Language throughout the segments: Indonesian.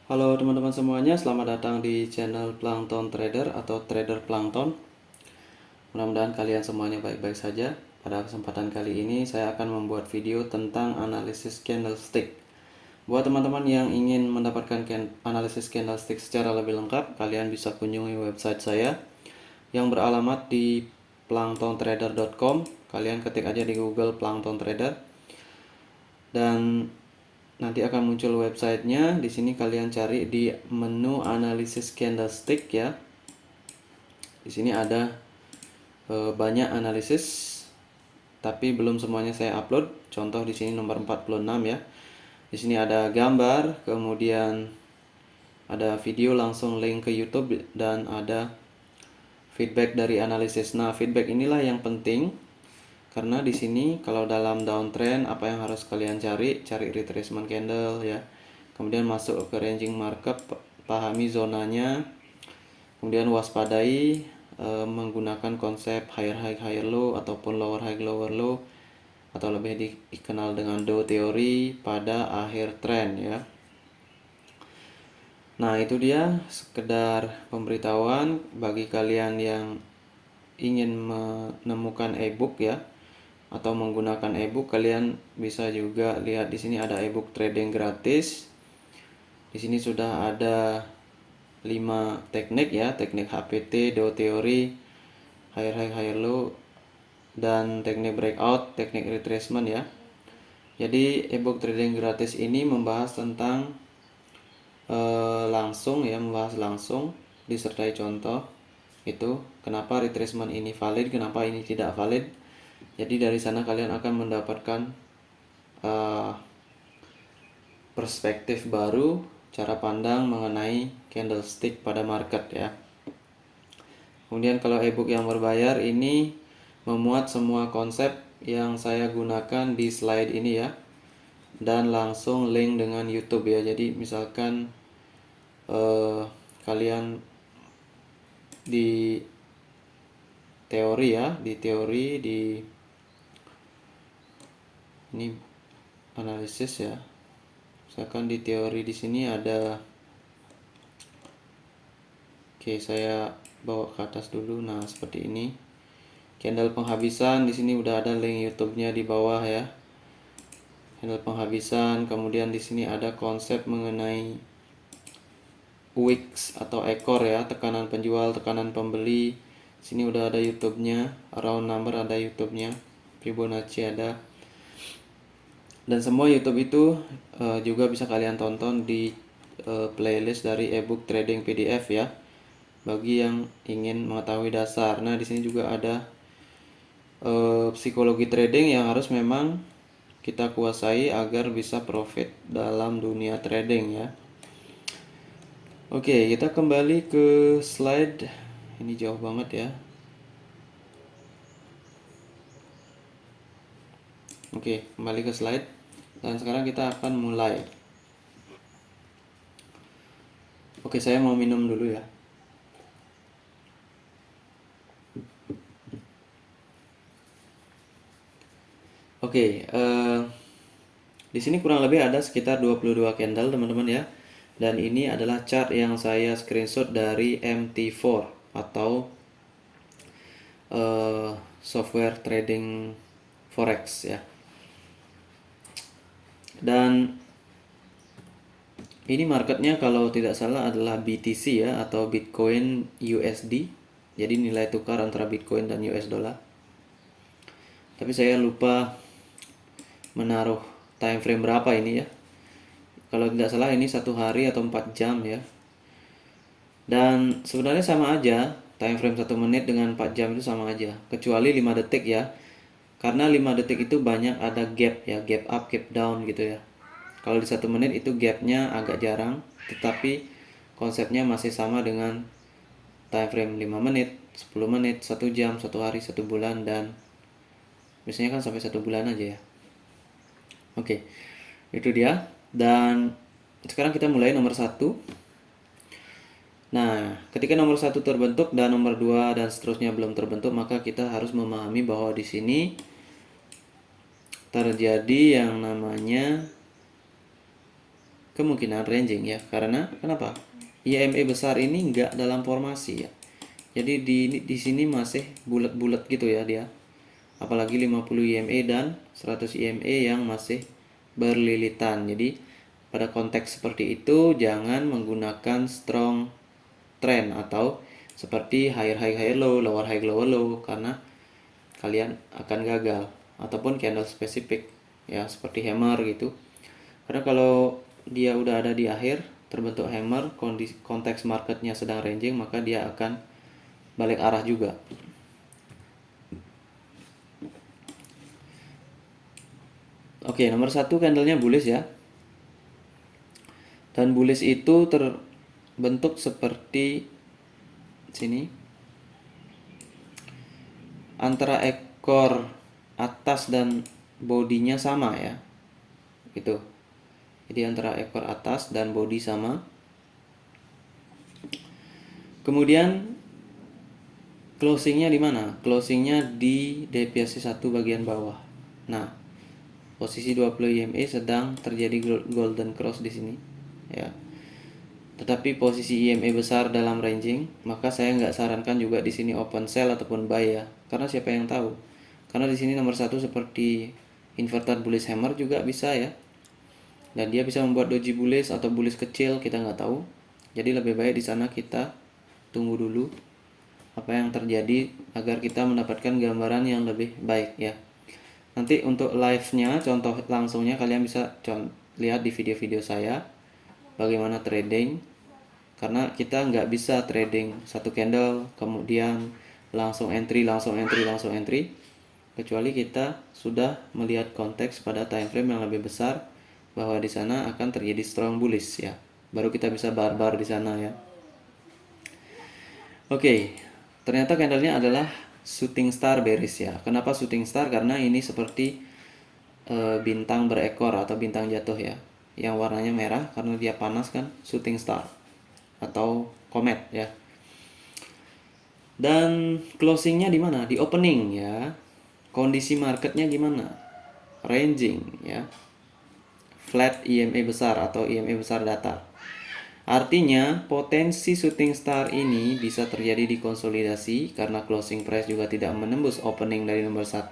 Halo teman-teman semuanya, selamat datang di channel Plankton Trader atau Trader Plankton. Mudah-mudahan kalian semuanya baik-baik saja. Pada kesempatan kali ini saya akan membuat video tentang analisis candlestick. Buat teman-teman yang ingin mendapatkan analisis candlestick secara lebih lengkap, kalian bisa kunjungi website saya yang beralamat di planktontrader.com. Kalian ketik aja di Google Plankton Trader dan nanti akan muncul websitenya. Di sini kalian cari di menu analisis candlestick ya. Di sini ada banyak analisis, tapi belum semuanya saya upload. Contoh di sini nomor 46 ya. Di sini ada gambar, kemudian ada video langsung link ke YouTube dan ada feedback dari analisis. Nah, feedback inilah yang penting karena di sini kalau dalam downtrend apa yang harus kalian cari retracement candle ya. Kemudian masuk ke ranging markup, pahami zonanya. Kemudian waspadai menggunakan konsep higher high higher low ataupun lower high lower low atau lebih dikenal dengan Dow teori pada akhir trend ya. Nah, itu dia sekedar pemberitahuan bagi kalian yang ingin menemukan ebook ya atau menggunakan ebook. Kalian bisa juga lihat di sini ada ebook trading gratis. Di sini sudah ada 5 teknik ya, teknik HPT, Dow teori, higher high higher low, dan teknik breakout, teknik retracement ya. Jadi ebook trading gratis ini membahas tentang membahas langsung disertai contoh itu kenapa retracement ini valid, kenapa ini tidak valid. Jadi dari sana kalian akan mendapatkan perspektif baru, cara pandang mengenai candlestick pada market ya. Kemudian kalau ebook yang berbayar ini memuat semua konsep yang saya gunakan di slide ini ya, dan langsung link dengan YouTube ya. Jadi misalkan kalian di teori ya, di ini analisis ya. Misalkan di teori di sini ada, oke, saya bawa ke atas dulu. Nah, seperti ini. Candle penghabisan di sini udah ada link YouTube-nya di bawah ya. Candle penghabisan, kemudian di sini ada konsep mengenai wicks atau ekor ya, tekanan penjual, tekanan pembeli. Sini udah ada YouTube-nya, round number ada YouTube-nya, Fibonacci ada. Dan semua YouTube itu juga bisa kalian tonton di playlist dari ebook trading PDF ya. Bagi yang ingin mengetahui dasar. Nah, di sini juga ada psikologi trading yang harus memang kita kuasai agar bisa profit dalam dunia trading ya. Oke, kita kembali ke slide. Ini jauh banget ya. Oke, kembali ke slide. Dan sekarang kita akan mulai. Oke, saya mau minum dulu ya. Oke, di sini kurang lebih ada sekitar 22 candle teman-teman ya. Dan ini adalah chart yang saya screenshot dari MT4 atau software trading forex ya. Dan ini marketnya kalau tidak salah adalah BTC ya, atau Bitcoin USD. Jadi nilai tukar antara Bitcoin dan US dollar. Tapi saya lupa menaruh time frame berapa ini ya. Kalau tidak salah ini 1 hari atau 4 jam ya. Dan sebenarnya sama aja, time frame 1 menit dengan 4 jam itu sama aja, kecuali 5 detik ya. Karena 5 detik itu banyak ada gap ya, gap up, gap down gitu ya. Kalau di 1 menit itu gapnya agak jarang, tetapi konsepnya masih sama dengan time frame 5 menit, 10 menit, 1 jam, 1 hari, 1 bulan, dan biasanya kan sampai 1 bulan aja ya. Oke, itu dia. Dan sekarang kita mulai nomor 1. Nah, ketika nomor 1 terbentuk dan nomor 2 dan seterusnya belum terbentuk, maka kita harus memahami bahwa di sini terjadi yang namanya kemungkinan ranging ya. Karena kenapa? IMA besar ini nggak dalam formasi ya. Jadi di sini masih bulat-bulat gitu ya dia. Apalagi 50 IMA dan 100 IMA yang masih berlilitan. Jadi pada konteks seperti itu jangan menggunakan strong trend atau seperti higher high higher low, lower high lower low, karena kalian akan gagal, ataupun candle spesifik ya seperti hammer gitu. Karena kalau dia udah ada di akhir terbentuk hammer, konteks marketnya sedang ranging, maka dia akan balik arah juga. Oke, nomor 1 candlenya bullish ya. Dan bullish itu terbentuk seperti sini. Antara ekor atas dan bodinya sama ya. Gitu. Jadi antara ekor atas dan bodi sama. Kemudian closingnya di mana? Closingnya di deviasi 1 bagian bawah. Nah, posisi 20 IMA sedang terjadi golden cross di sini ya. Tetapi posisi IMA besar dalam ranging, maka saya nggak sarankan juga di sini open sell ataupun buy ya. Karena siapa yang tahu? Karena di sini nomor 1 seperti inverted bullish hammer juga bisa ya. Dan dia bisa membuat doji bullish atau bullish kecil, kita nggak tahu. Jadi lebih baik di sana kita tunggu dulu apa yang terjadi agar kita mendapatkan gambaran yang lebih baik ya. Nanti untuk live-nya, contoh langsungnya kalian bisa lihat di video-video saya bagaimana trading. Karena kita nggak bisa trading satu candle kemudian langsung entry, kecuali kita sudah melihat konteks pada time frame yang lebih besar bahwa di sana akan terjadi strong bullish ya. Baru kita bisa barbar di sana ya. Oke, ternyata candlenya adalah shooting star bearish ya. Kenapa shooting star? Karena ini seperti bintang berekor atau bintang jatuh ya. Yang warnanya merah karena dia panas kan, shooting star atau comet ya. Dan closingnya di mana? Di opening ya. Kondisi marketnya gimana? Ranging ya. Flat IMA besar atau IMA besar datar. Artinya potensi shooting star ini bisa terjadi di konsolidasi karena closing price juga tidak menembus opening dari nomor 1.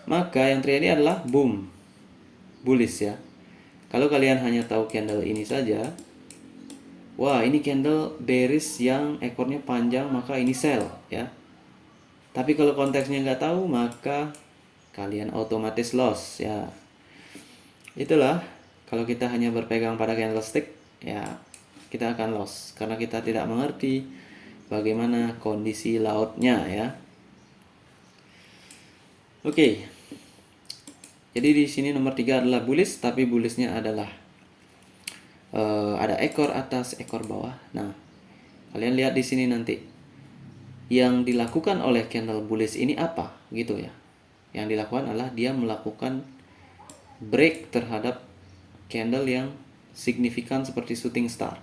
Maka yang terjadi adalah boom, bullish ya. Kalau kalian hanya tahu candle ini saja, wah ini candle bearish yang ekornya panjang, maka ini sell ya. Tapi kalau konteksnya nggak tahu, maka kalian otomatis loss ya. Itulah kalau kita hanya berpegang pada candlestick ya, kita akan loss karena kita tidak mengerti bagaimana kondisi lautnya ya. Oke. Jadi di sini nomor 3 adalah bullish, tapi bullishnya adalah ada ekor atas, ekor bawah. Nah, kalian lihat di sini nanti yang dilakukan oleh candle bullish ini apa gitu ya. Yang dilakukan adalah dia melakukan break terhadap candle yang signifikan seperti shooting star.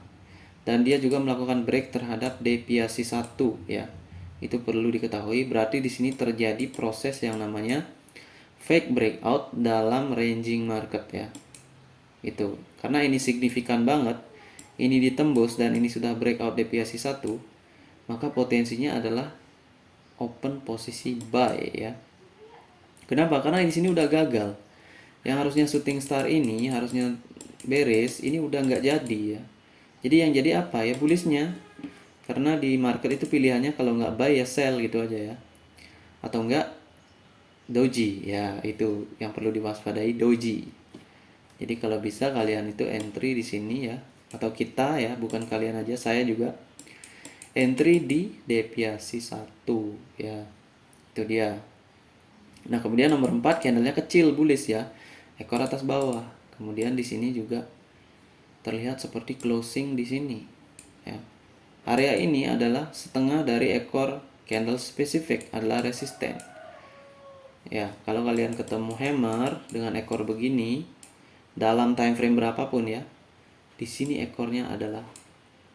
Dan dia juga melakukan break terhadap deviasi 1 ya. Itu perlu diketahui, berarti di sini terjadi proses yang namanya fake breakout dalam ranging market ya. Itu. Karena ini signifikan banget, ini ditembus dan ini sudah breakout deviasi 1, maka potensinya adalah open posisi buy ya. Kenapa? Karena di sini udah gagal. Yang harusnya shooting star ini harusnya beres, ini udah nggak jadi ya. Jadi yang jadi apa ya? Bullishnya. Karena di market itu pilihannya kalau nggak buy ya sell gitu aja ya. Atau enggak doji ya, itu yang perlu diwaspadai, doji. Jadi kalau bisa kalian itu entry di sini ya, atau kita ya, bukan kalian aja, saya juga entry di deviasi 1 ya. Itu dia. Nah, kemudian nomor 4 candlenya kecil bullish ya. Ekor atas bawah. Kemudian di sini juga terlihat seperti closing di sini ya. Area ini adalah setengah dari ekor candle spesifik, adalah resisten. Ya, kalau kalian ketemu hammer dengan ekor begini dalam time frame berapapun ya, di sini ekornya adalah,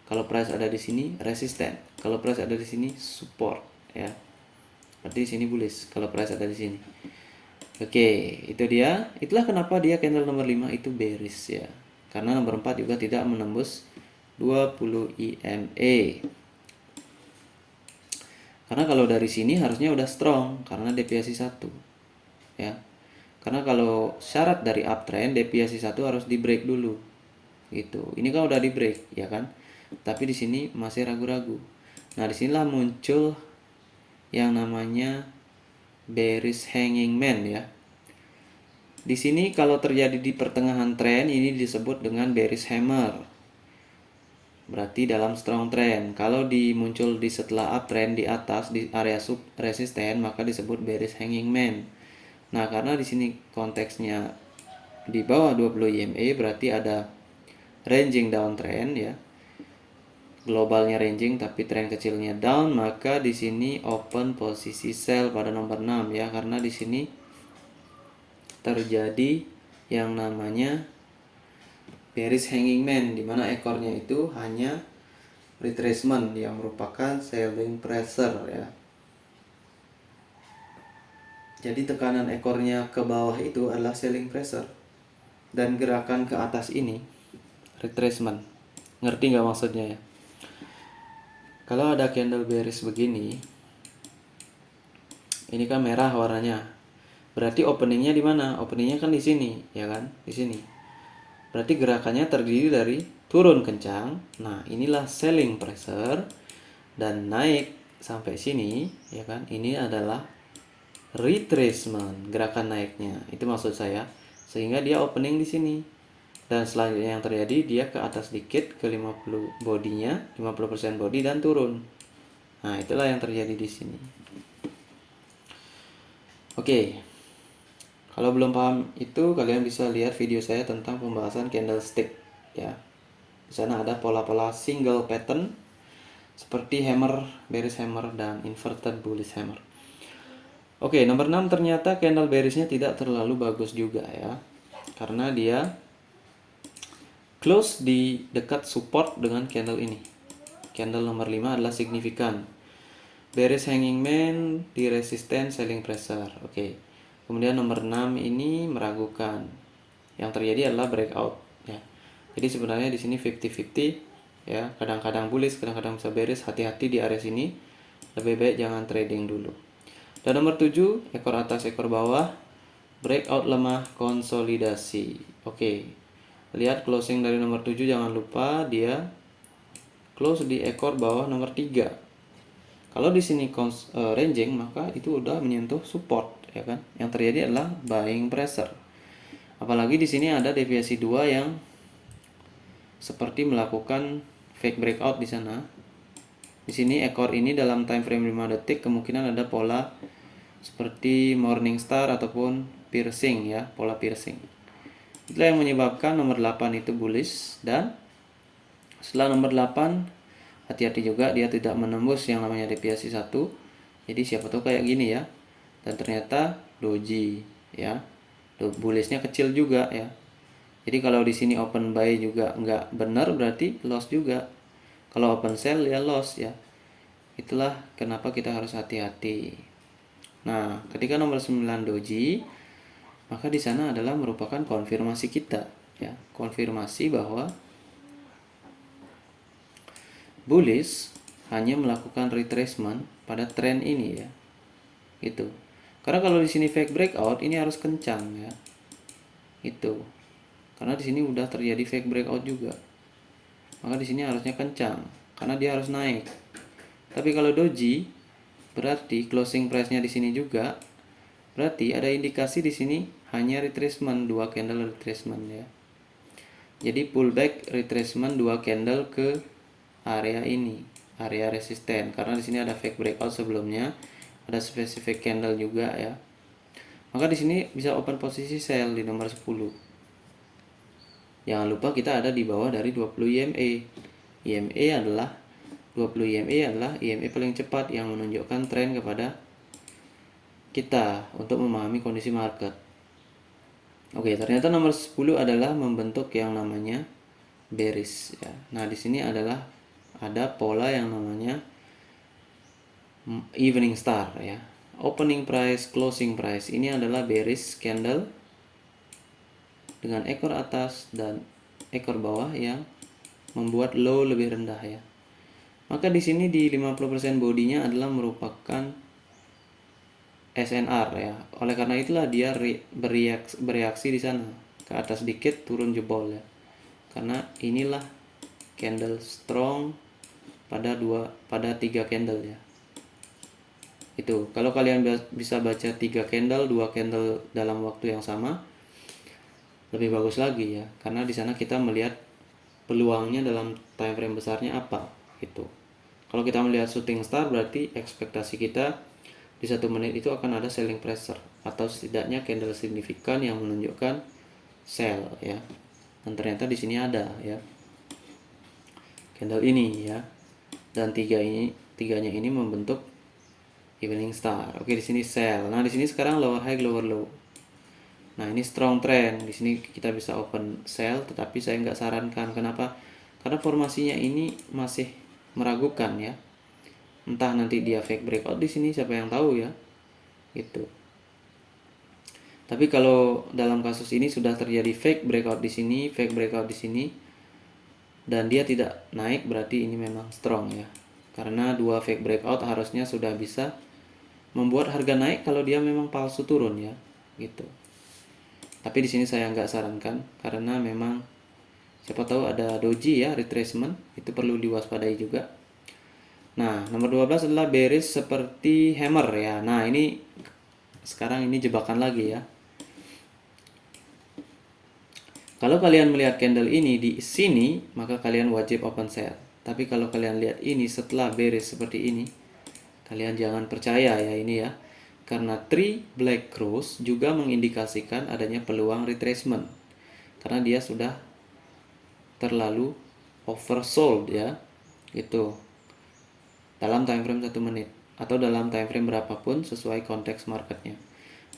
kalau price ada di sini resisten, kalau price ada di sini support ya. Berarti di sini bullish kalau price ada di sini. Oke, itu dia. Itulah kenapa dia candle nomor 5 itu bearish ya. karena nomor 4 juga tidak menembus 20 EMA. Karena kalau dari sini harusnya udah strong karena deviasi 1. Ya. Karena kalau syarat dari uptrend deviasi 1 harus di break dulu. Gitu. Ini kan udah di break, ya kan? Tapi di sini masih ragu-ragu. Nah, disinilah muncul yang namanya bearish hanging man ya. Di sini kalau terjadi di pertengahan tren ini disebut dengan bearish hammer. Berarti dalam strong trend. Kalau muncul di setelah uptrend di atas di area sub resisten maka disebut bearish hanging man. Nah, karena di sini konteksnya di bawah 20 EMA berarti ada ranging downtrend ya. Globalnya ranging tapi tren kecilnya down, maka di sini open posisi sell pada nomor 6 ya, karena di sini terjadi yang namanya bearish hanging man di mana ekornya itu hanya retracement yang merupakan selling pressure ya. Jadi tekanan ekornya ke bawah itu adalah selling pressure dan gerakan ke atas ini retracement. Ngerti nggak maksudnya ya? Kalau ada candle bearish begini, ini kan merah warnanya. Berarti openingnya di mana? Openingnya kan di sini, ya kan? Di sini. Berarti gerakannya terdiri dari turun kencang. Nah, inilah selling pressure dan naik sampai sini, ya kan? Ini adalah retracement, gerakan naiknya. Itu maksud saya. Sehingga dia opening di sini. Dan selanjutnya yang terjadi dia ke atas dikit ke 50 bodinya, 50% body dan turun. Nah, itulah yang terjadi di sini. Oke. Kalau belum paham itu, kalian bisa lihat video saya tentang pembahasan candlestick ya. Di sana ada pola-pola single pattern seperti hammer, bearish hammer dan inverted bullish hammer. Oke, nomor 6 ternyata candle bearishnya tidak terlalu bagus juga ya. Karena dia close di dekat support dengan candle ini. Candle nomor 5 adalah signifikan. Bearish hanging man di resisten selling pressure. Oke. Kemudian nomor 6 ini meragukan. Yang terjadi adalah breakout ya. Jadi sebenarnya di sini 50-50 ya. Kadang-kadang bullish, kadang-kadang bisa bearish. Hati-hati di area sini. Lebih baik jangan trading dulu. Dan nomor 7, ekor atas ekor bawah. Breakout lemah konsolidasi. Oke. Lihat closing dari nomor 7, jangan lupa dia close di ekor bawah nomor 3. Kalau di sini ranging maka itu udah menyentuh support ya kan. Yang terjadi adalah buying pressure. Apalagi di sini ada deviasi 2 yang seperti melakukan fake breakout di sana. Di sini ekor ini dalam time frame 5 detik kemungkinan ada pola seperti morning star ataupun piercing ya, pola piercing. Itulah yang menyebabkan nomor 8 itu bullish, dan setelah nomor 8 hati-hati juga dia tidak menembus yang namanya deviasi 1. Jadi siapa tahu kayak gini ya. Dan ternyata doji ya. Bullishnya kecil juga ya. Jadi kalau di sini open buy juga nggak benar berarti loss juga. Kalau open sell ya loss ya. Itulah kenapa kita harus hati-hati. Nah, ketika nomor 9 doji, maka di sana adalah merupakan konfirmasi kita ya. Konfirmasi bahwa bullish hanya melakukan retracement pada tren ini ya. Gitu. Karena kalau di sini fake breakout ini harus kencang ya. Itu. Karena di sini udah terjadi fake breakout juga. Maka di sini harusnya kencang karena dia harus naik. Tapi kalau doji berarti closing price-nya di sini juga. Berarti ada indikasi di sini hanya retracement, 2 candle retracement ya. Jadi pullback retracement 2 candle ke area ini, area resisten, karena di sini ada fake breakout sebelumnya, ada specific candle juga ya. Maka di sini bisa open posisi sell di nomor 10. Jangan lupa kita ada di bawah dari 20 EMA. EMA adalah 20 EMA adalah EMA paling cepat yang menunjukkan tren kepada kita untuk memahami kondisi market. Oke, ternyata nomor 10 adalah membentuk yang namanya bearish ya. Nah, di sini adalah ada pola yang namanya evening star ya. Opening price, closing price ini adalah bearish candle dengan ekor atas dan ekor bawah yang membuat low lebih rendah ya. Maka di sini di 50% bodinya adalah merupakan SNR ya. Oleh karena itulah dia bereaksi di sana ke atas dikit turun jebol ya. Karena inilah candle strong pada 3 candle ya. Itu kalau kalian bisa baca 3 candle, 2 candle dalam waktu yang sama, lebih bagus lagi ya. Karena di sana kita melihat peluangnya dalam time frame besarnya apa gitu. Kalau kita melihat shooting star berarti ekspektasi kita di 1 menit itu akan ada selling pressure atau setidaknya candle signifikan yang menunjukkan sell ya. Dan ternyata di sini ada ya. Candle ini ya. Dan tiganya ini membentuk evening star. Oke, di sini sell. Nah, di sini sekarang lower high, lower low. Nah, ini strong trend. Di sini kita bisa open sell, tetapi saya nggak sarankan. Kenapa? Karena formasinya ini masih meragukan ya. Entah nanti dia fake breakout di sini, siapa yang tahu ya. Gitu. Tapi kalau dalam kasus ini sudah terjadi fake breakout di sini, fake breakout di sini, dan dia tidak naik, berarti ini memang strong ya. Karena 2 fake breakout harusnya sudah bisa membuat harga naik kalau dia memang palsu turun ya, gitu. Tapi di sini saya nggak sarankan karena memang siapa tahu ada doji ya, retracement, itu perlu diwaspadai juga. Nah, nomor 12 adalah bearish seperti hammer ya. Nah, ini sekarang ini jebakan lagi ya. Kalau kalian melihat candle ini di sini, maka kalian wajib open sell. Tapi kalau kalian lihat ini setelah bearish seperti ini, kalian jangan percaya ya ini ya. Karena 3 black cross juga mengindikasikan adanya peluang retracement. Karena dia sudah terlalu oversold ya. Gitu. Dalam time frame 1 menit atau dalam time frame berapapun sesuai konteks marketnya.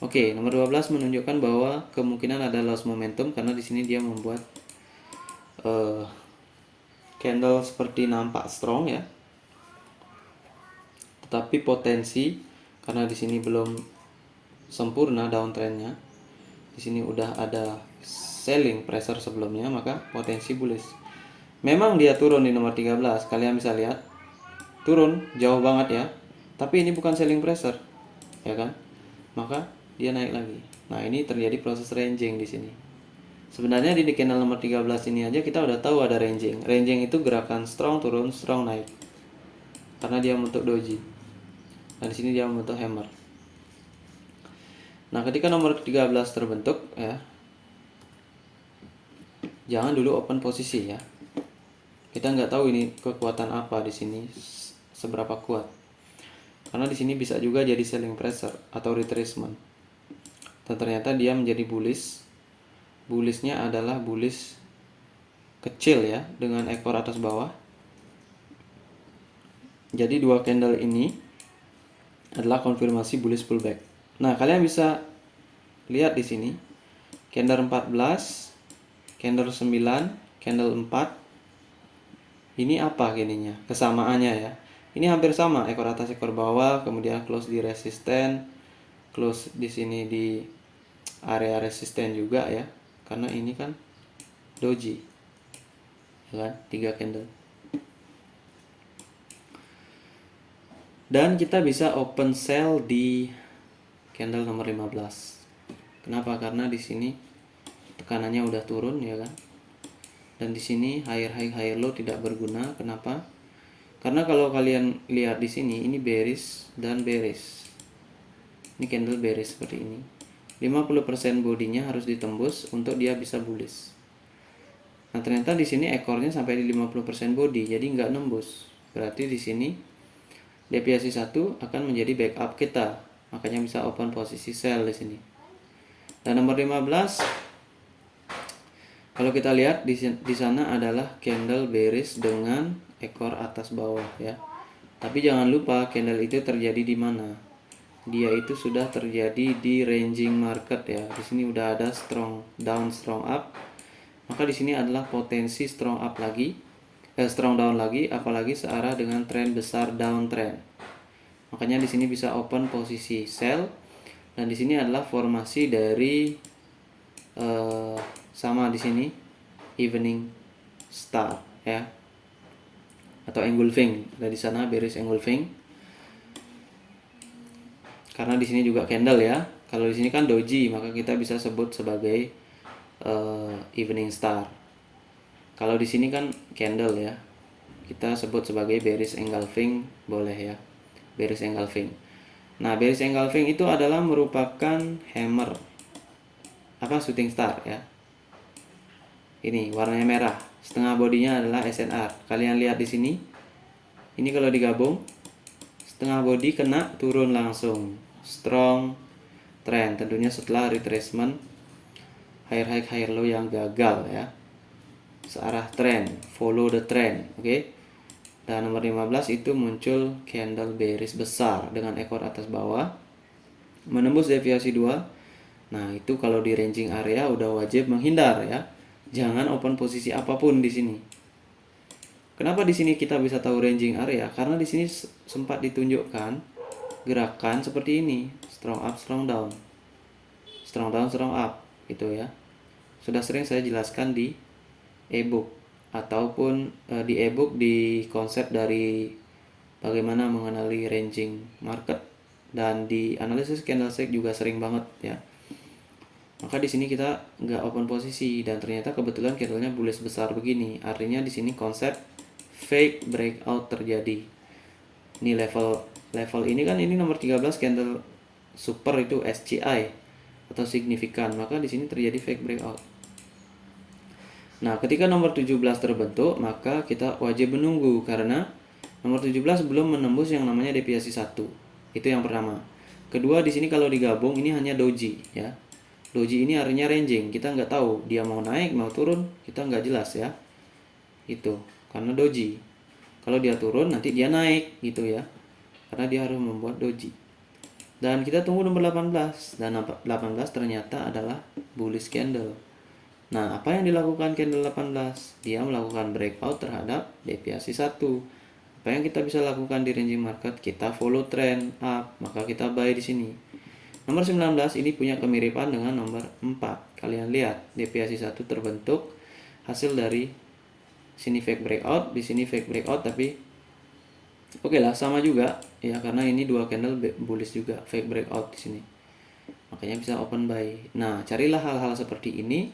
Oke, nomor 12 menunjukkan bahwa kemungkinan ada loss momentum karena di sini dia membuat candle seperti nampak strong ya. Tetapi potensi karena di sini belum sempurna downtrendnya. Di sini udah ada selling pressure sebelumnya, maka potensi bullish. Memang dia turun di nomor 13, kalian bisa lihat. Turun jauh banget ya. Tapi ini bukan selling pressure. Ya kan? Maka dia naik lagi. Nah, ini terjadi proses ranging di sini. Sebenarnya di candle nomor 13 ini aja kita udah tahu ada ranging. Ranging itu gerakan strong turun, strong naik. Karena dia membentuk doji. Dan di sini dia membentuk hammer. Nah, ketika nomor 13 terbentuk ya, jangan dulu open posisi ya. Kita nggak tahu ini kekuatan apa di sini, seberapa kuat. Karena di sini bisa juga jadi selling pressure atau retracement. Dan ternyata dia menjadi bullish. Bullishnya adalah bullish kecil ya, dengan ekor atas bawah. Jadi 2 candle ini adalah konfirmasi bullish pullback. Nah, kalian bisa lihat di sini candle 14, candle 9, candle 4. Ini apa gininya? Kesamaannya ya. Ini hampir sama, ekor atas ekor bawah, kemudian close di resisten, close di sini di area resisten juga ya. Karena ini kan doji. Ya kan? 3 candle. Dan kita bisa open sell di candle nomor 15. Kenapa? Karena di sini tekanannya udah turun ya kan. Dan di sini higher high higher low tidak berguna. Kenapa? Karena kalau kalian lihat di sini ini bearish dan bearish. Ini candle bearish seperti ini. 50% bodinya harus ditembus untuk dia bisa bullish. Nah, ternyata di sini ekornya sampai di 50% body, jadi nggak nembus. Berarti di sini deviasi 1 akan menjadi backup kita. Makanya bisa open posisi sell di sini. Dan nomor 15, kalau kita lihat di sana adalah candle bearish dengan ekor atas bawah ya. Tapi jangan lupa candle itu terjadi di mana? Dia itu sudah terjadi di ranging market ya. Di sini udah ada strong down, strong up. Maka di sini adalah potensi strong up lagi, strong down lagi, apalagi searah dengan tren besar downtrend. Makanya di sini bisa open posisi sell, dan di sini adalah formasi dari sama di sini evening star ya, atau engulfing. Ada di sana bearish engulfing. Karena di sini juga candle ya. Kalau di sini kan doji, maka kita bisa sebut sebagai evening star. Kalau di sini kan candle ya, kita sebut sebagai bearish engulfing boleh ya, bearish engulfing. Nah, bearish engulfing itu adalah merupakan hammer shooting star ya. Ini warnanya merah, setengah bodinya adalah SNR. Kalian lihat di sini. Ini kalau digabung, setengah body kena turun langsung. Strong trend, tentunya setelah retracement higher high higher low yang gagal ya. Searah trend, follow the trend, oke. Dan nomor 15 itu muncul candle bearish besar dengan ekor atas bawah menembus deviasi 2. Nah, itu kalau di ranging area udah wajib menghindar ya. Jangan open posisi apapun di sini. Kenapa di sini kita bisa tahu ranging area? Karena di sini sempat ditunjukkan gerakan seperti ini, strong up, strong down. Strong down, strong up gitu ya. Sudah sering saya jelaskan di e-book ataupun di e-book di konsep dari bagaimana mengenali ranging market, dan di analisis candlestick juga sering banget ya. Maka di sini kita nggak open posisi dan ternyata kebetulan candlenya bullish besar begini. Artinya di sini konsep fake breakout terjadi. Ini level ini kan, ini nomor 13 candle super itu SCI atau signifikan, maka di sini terjadi fake breakout. Nah, ketika nomor 17 terbentuk, maka kita wajib menunggu karena nomor 17 belum menembus yang namanya deviasi 1. Itu yang pertama. Kedua, di sini kalau digabung ini hanya doji ya. Doji ini artinya ranging. Kita nggak tahu dia mau naik, mau turun, kita nggak jelas ya. Itu karena doji. Kalau dia turun nanti dia naik gitu ya. Karena dia harus membuat doji. Dan kita tunggu nomor 18, dan 18 ternyata adalah bullish candle. Nah, apa yang dilakukan candle 18? Dia melakukan breakout terhadap deviasi 1. Apa yang kita bisa lakukan di ranging market? Kita follow trend up, maka kita buy di sini. Nomor 19 ini punya kemiripan dengan nomor 4. Kalian lihat, deviasi 1 terbentuk hasil dari sini fake breakout, di sini fake breakout, tapi oke lah, sama juga ya, karena ini dua candle bullish juga, fake breakout di sini. Makanya bisa open buy. Nah, carilah hal-hal seperti ini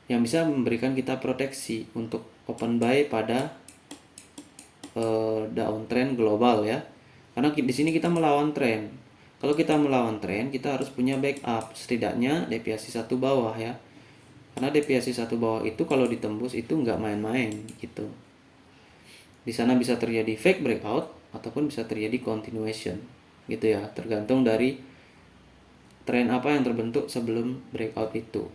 yang bisa memberikan kita proteksi untuk open buy pada downtrend global ya. Karena di sini kita melawan tren. Kalau kita melawan tren, kita harus punya backup, setidaknya deviasi 1 bawah ya. Karena deviasi 1 bawah itu kalau ditembus itu nggak main-main gitu. Di sana bisa terjadi fake breakout ataupun bisa terjadi continuation gitu ya, tergantung dari tren apa yang terbentuk sebelum breakout itu.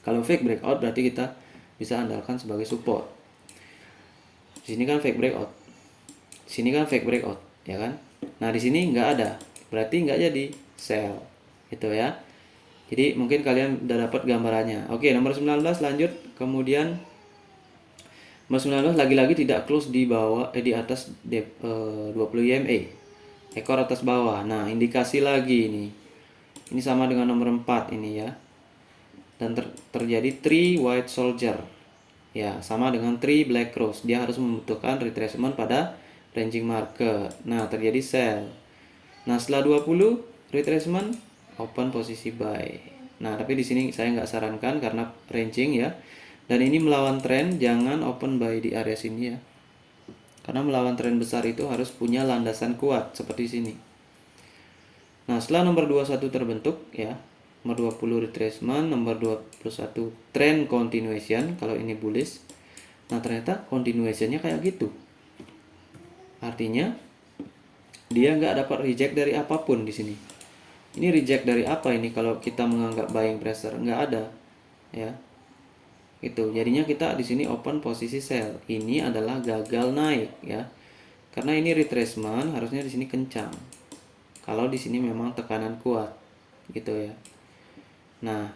Kalau fake breakout berarti kita bisa andalkan sebagai support. Di sini kan fake breakout. Di sini kan fake breakout, ya kan? Nah, di sini nggak ada. Berarti nggak jadi sell. Gitu ya. Jadi mungkin kalian udah dapat gambarannya. Oke, nomor 19 lanjut. Kemudian nomor 19 lagi-lagi tidak close di bawah di atas 20 EMA. Ekor atas bawah. Nah, indikasi lagi ini. Ini sama dengan nomor 4 ini ya. Dan terjadi 3 white soldier ya, sama dengan 3 black cross. Dia harus membutuhkan retracement pada ranging market. Nah, terjadi sell. Nah, setelah 20 retracement, open posisi buy. Nah, tapi di sini saya nggak sarankan karena ranging ya, dan ini melawan tren. Jangan open buy di area sini ya, karena melawan tren besar itu harus punya landasan kuat seperti sini. Nah, setelah nomor 21 terbentuk ya, nomor 20 retracement, nomor 21 trend continuation kalau ini bullish. Nah, ternyata continuationnya kayak gitu. Artinya dia nggak dapat reject dari apapun di sini. Ini reject dari apa ini kalau kita menganggap buying pressure? Nggak ada ya. Itu jadinya kita di sini open posisi sell. Ini adalah gagal naik ya. Karena ini retracement, harusnya di sini kencang. Kalau di sini memang tekanan kuat gitu ya. Nah,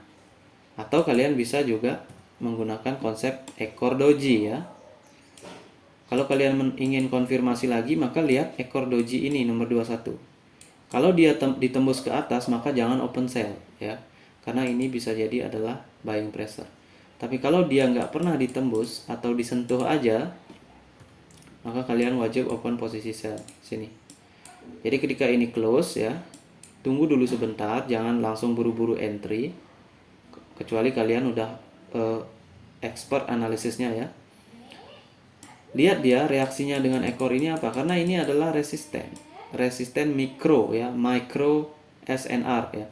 atau kalian bisa juga menggunakan konsep ekor doji ya. Kalau kalian ingin konfirmasi lagi, maka lihat ekor doji ini nomor 21. Kalau dia ditembus ke atas, maka jangan open sell ya. Karena ini bisa jadi adalah buying pressure. Tapi kalau dia nggak pernah ditembus atau disentuh aja, maka kalian wajib open posisi sell sini. Jadi ketika ini close ya, tunggu dulu sebentar, jangan langsung buru-buru entry, kecuali kalian udah expert analisisnya ya. Lihat dia reaksinya dengan ekor ini apa, karena ini adalah resisten mikro ya, micro SNR ya.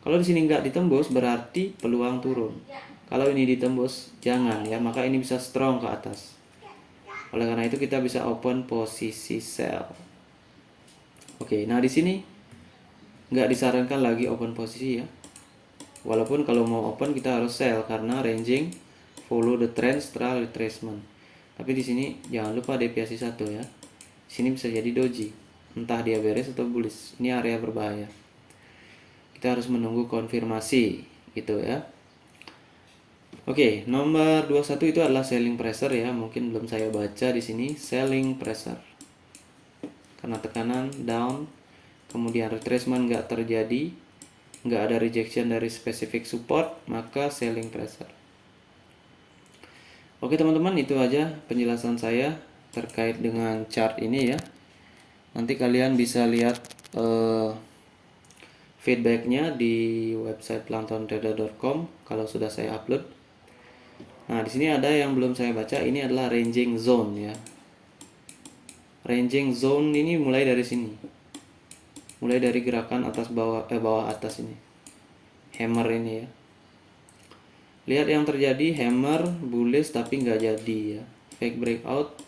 Kalau di sini nggak ditembus berarti peluang turun. Kalau ini ditembus jangan ya, maka ini bisa strong ke atas. Oleh karena itu kita bisa open posisi sell. Oke, nah di sini nggak disarankan lagi open posisi ya. Walaupun kalau mau open kita harus sell karena ranging follow the trend setelah retracement. Tapi di sini jangan lupa deviasi 1 ya. Di sini bisa jadi doji, entah dia bearish atau bullish. Ini area berbahaya. Kita harus menunggu konfirmasi gitu ya. Oke, nomor 21 itu adalah selling pressure ya. Mungkin belum saya baca di sini, selling pressure. Karena tekanan down, kemudian retracement nggak terjadi, nggak ada rejection dari specific support, maka selling pressure. Oke teman-teman, itu aja penjelasan saya terkait dengan chart ini ya. Nanti kalian bisa lihat feedbacknya di website planktontrader.com kalau sudah saya upload. Nah, di sini ada yang belum saya baca, ini adalah ranging zone ya. Ranging zone ini mulai dari sini. Mulai dari gerakan atas bawah atas ini. Hammer ini ya. Lihat yang terjadi, hammer bullish tapi nggak jadi ya. Fake breakout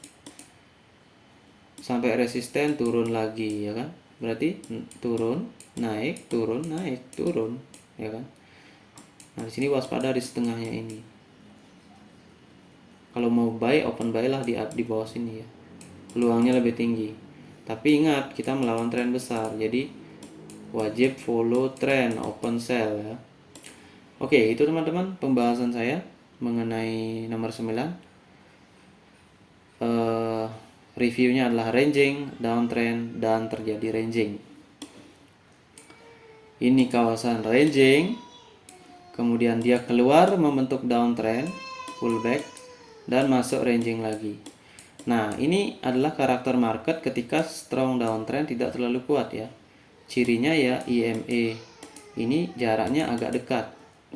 sampai resisten, turun lagi ya kan. Berarti turun, naik, turun, naik, turun ya kan. Nah, di sini waspada di setengahnya ini. Kalau mau buy, open buy lah di bawah sini ya. Peluangnya lebih tinggi. Tapi ingat, kita melawan tren besar. Jadi wajib follow trend, open sell ya. Oke, itu teman-teman pembahasan saya mengenai nomor 9. Reviewnya adalah ranging, downtrend, dan terjadi ranging. Ini kawasan ranging, kemudian dia keluar membentuk downtrend, pullback, dan masuk ranging lagi. Nah, ini adalah karakter market ketika strong downtrend tidak terlalu kuat ya. Cirinya ya EMA ini jaraknya agak dekat.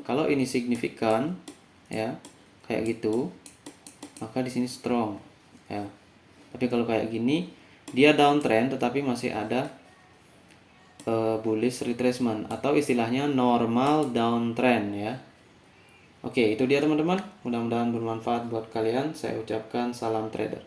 Kalau ini signifikan ya, kayak gitu, maka di sini strong ya. Tapi kalau kayak gini, dia downtrend tetapi masih ada bullish retracement atau istilahnya normal downtrend ya. Oke, itu dia teman-teman. Mudah-mudahan bermanfaat buat kalian. Saya ucapkan salam trader.